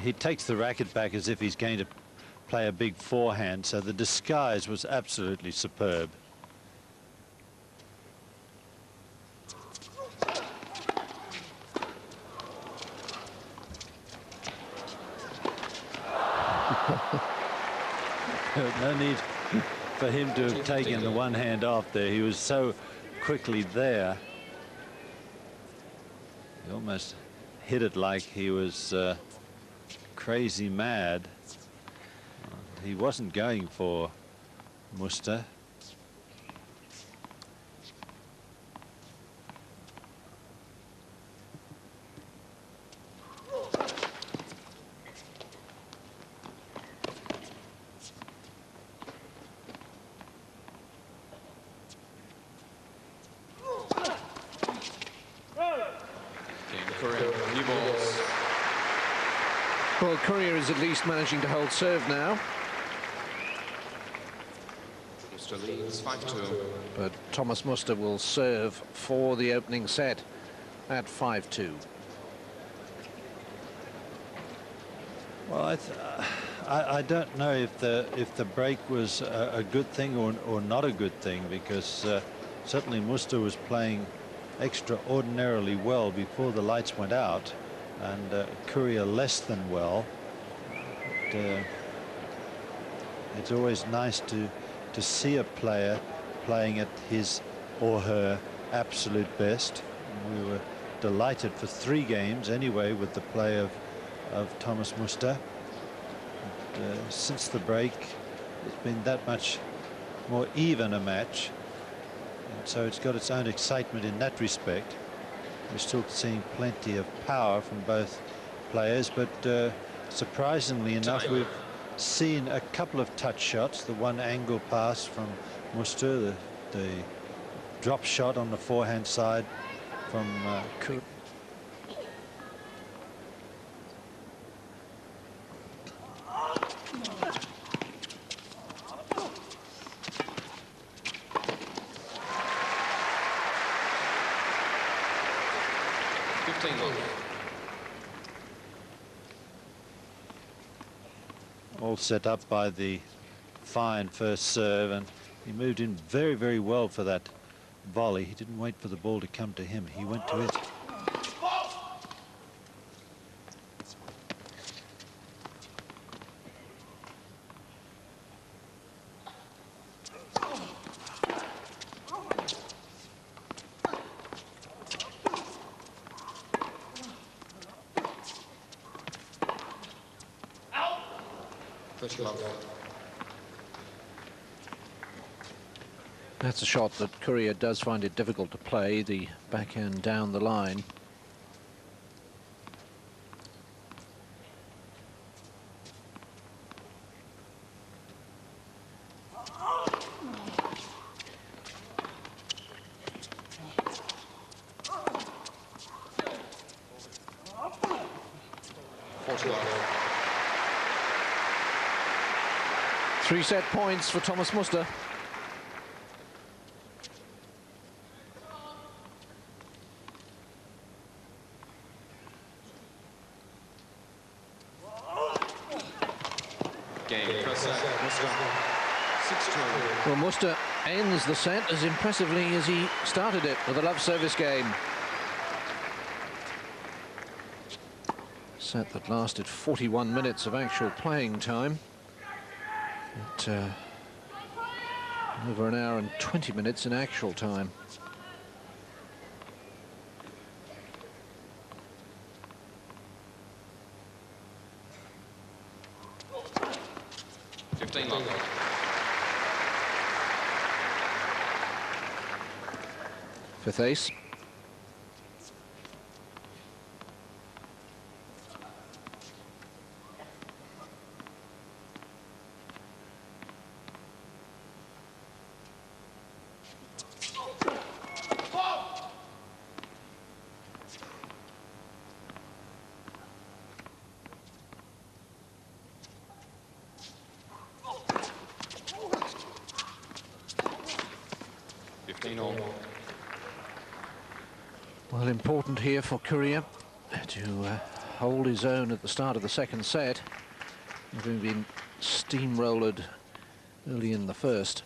He takes the racket back as if he's going to play a big forehand, so the disguise was absolutely superb. No need for him to have taken the one hand off there. He was so quickly there. He almost hit it like he was crazy mad. He wasn't going for Muster. Well, Courier is at least managing to hold serve now. Muster leads 5-2. But Thomas Muster will serve for the opening set at 5-2. Well, I don't know if the break was a good thing or not a good thing, because certainly Muster was playing extraordinarily well before the lights went out, and Courier less than well. But, it's always nice to see a player playing at his or her absolute best. And we were delighted for 3 games anyway with the play of Thomas Muster. But, since the break, it's been that much more even a match, and so it's got its own excitement in that respect. We're still seeing plenty of power from both players, but surprisingly enough, we've seen a couple of touch shots. The one angle pass from Muster, the drop shot on the forehand side from Courier. All set up by the fine first serve, and he moved in very, very well for that volley. He didn't wait for the ball to come to him. He went to it. That's a shot that Courier does find it difficult to play, the backhand down the line. Three set points for Thomas Muster. Well, Muster ends the set as impressively as he started it with a love service game. Set that lasted 41 minutes of actual playing time. At, over an hour and 20 minutes in actual time. Fifth ace. Well, important here for Courier to hold his own at the start of the second set, having been steamrolled early in the first.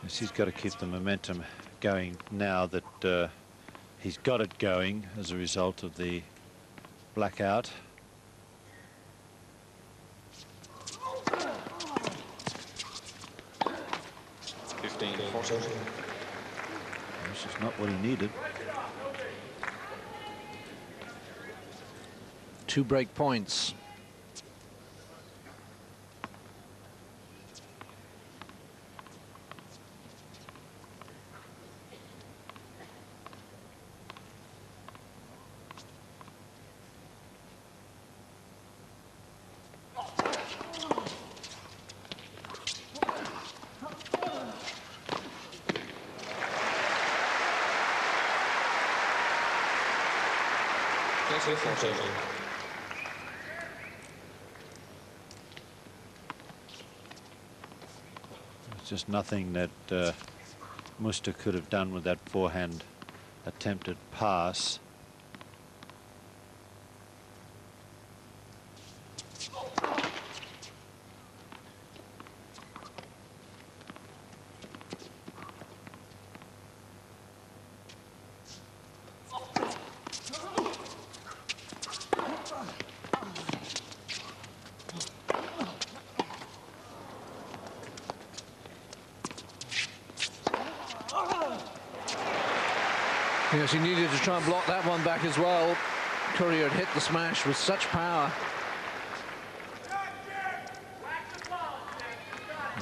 Yes, he's got to keep the momentum going now that he's got it going as a result of the blackout. This is not what he needed. 2 break points. It's just nothing that Muster could have done with that forehand attempted pass. Yes, he needed to try and block that one back as well. Courier had hit the smash with such power.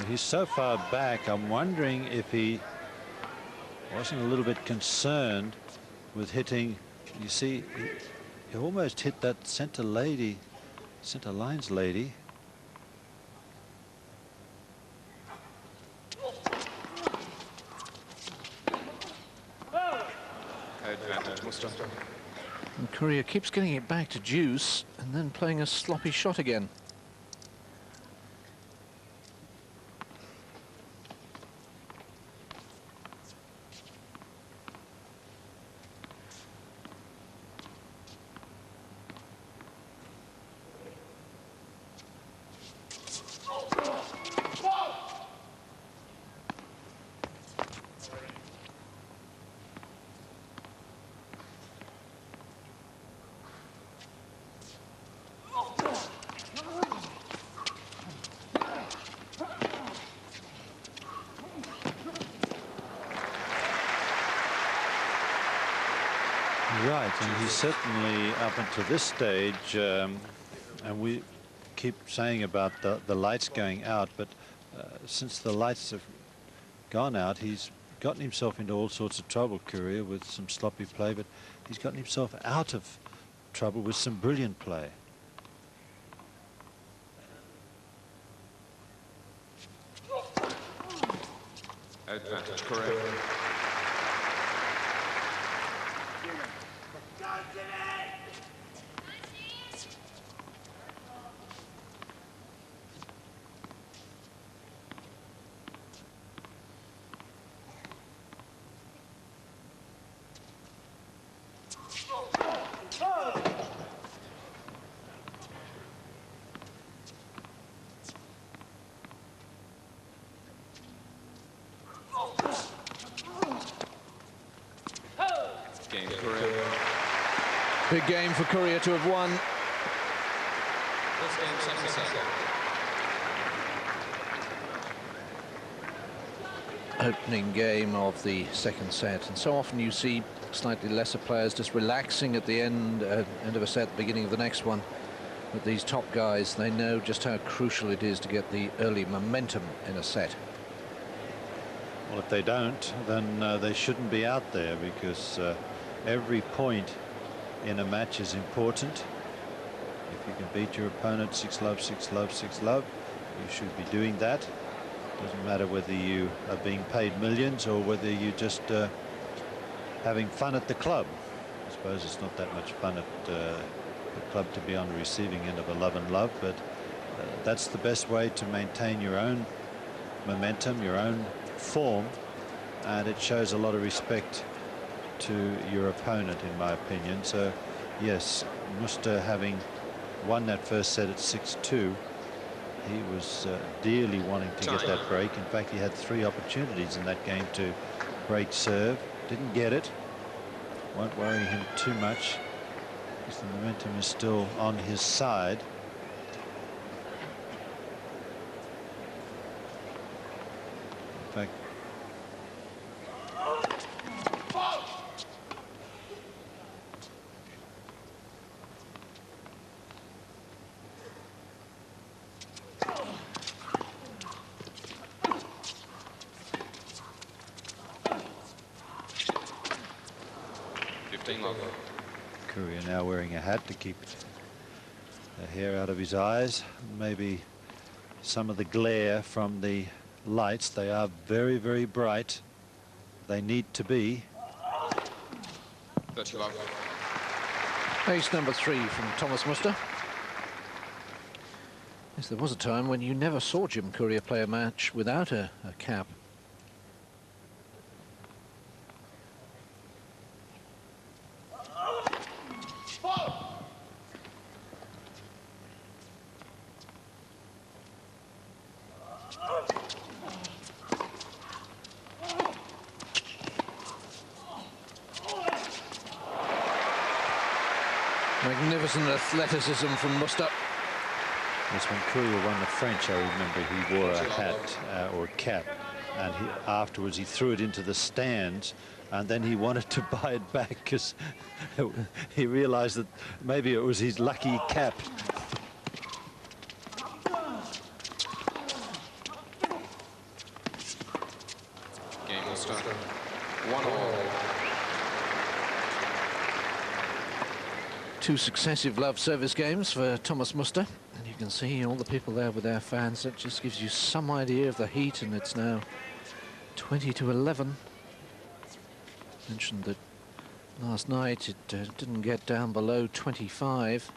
He's so far back, I'm wondering if he wasn't a little bit concerned with hitting. You see, he almost hit that center lines lady. And Courier keeps getting it back to juice and then playing a sloppy shot again. Right, and he's certainly up until this stage, and we keep saying about the lights going out, but since the lights have gone out, he's gotten himself into all sorts of trouble, Courier, with some sloppy play, but he's gotten himself out of trouble with some brilliant play. Advantage, correct. Big game for Courier to have won. Opening game of the second set, and so often you see slightly lesser players just relaxing at the end of a set, beginning of the next one. But these top guys, they know just how crucial it is to get the early momentum in a set. Well, if they don't, then they shouldn't be out there, because every point in a match is important. If you can beat your opponent 6-love, 6-love, 6-love, you should be doing that. Doesn't matter whether you are being paid millions or whether you're just having fun at the club. I suppose it's not that much fun at the club to be on the receiving end of a love and love, but that's the best way to maintain your own momentum, your own form, and it shows a lot of respect to your opponent, in my opinion. So yes, Muster, having won that first set at 6-2, he was dearly wanting to get that break. In fact, he had 3 opportunities in that game to break serve, didn't get it. Won't worry him too much because the momentum is still on his side. In fact, Courier now wearing a hat to keep the hair out of his eyes. Maybe some of the glare from the lights. They are very, very bright. They need to be. Ace number 3 from Thomas Muster. Yes, there was a time when you never saw Jim Courier play a match without a cap. Magnificent athleticism from Muster. Yes, when Courier won the French, I remember he wore a hat or a cap, and afterwards he threw it into the stands, and then he wanted to buy it back because he realized that maybe it was his lucky cap. Game will start. 1-all. 2 successive love service games for Thomas Muster, and you can see all the people there with their fans. That just gives you some idea of the heat, and it's now 20-11. Mentioned that last night it didn't get down below 25.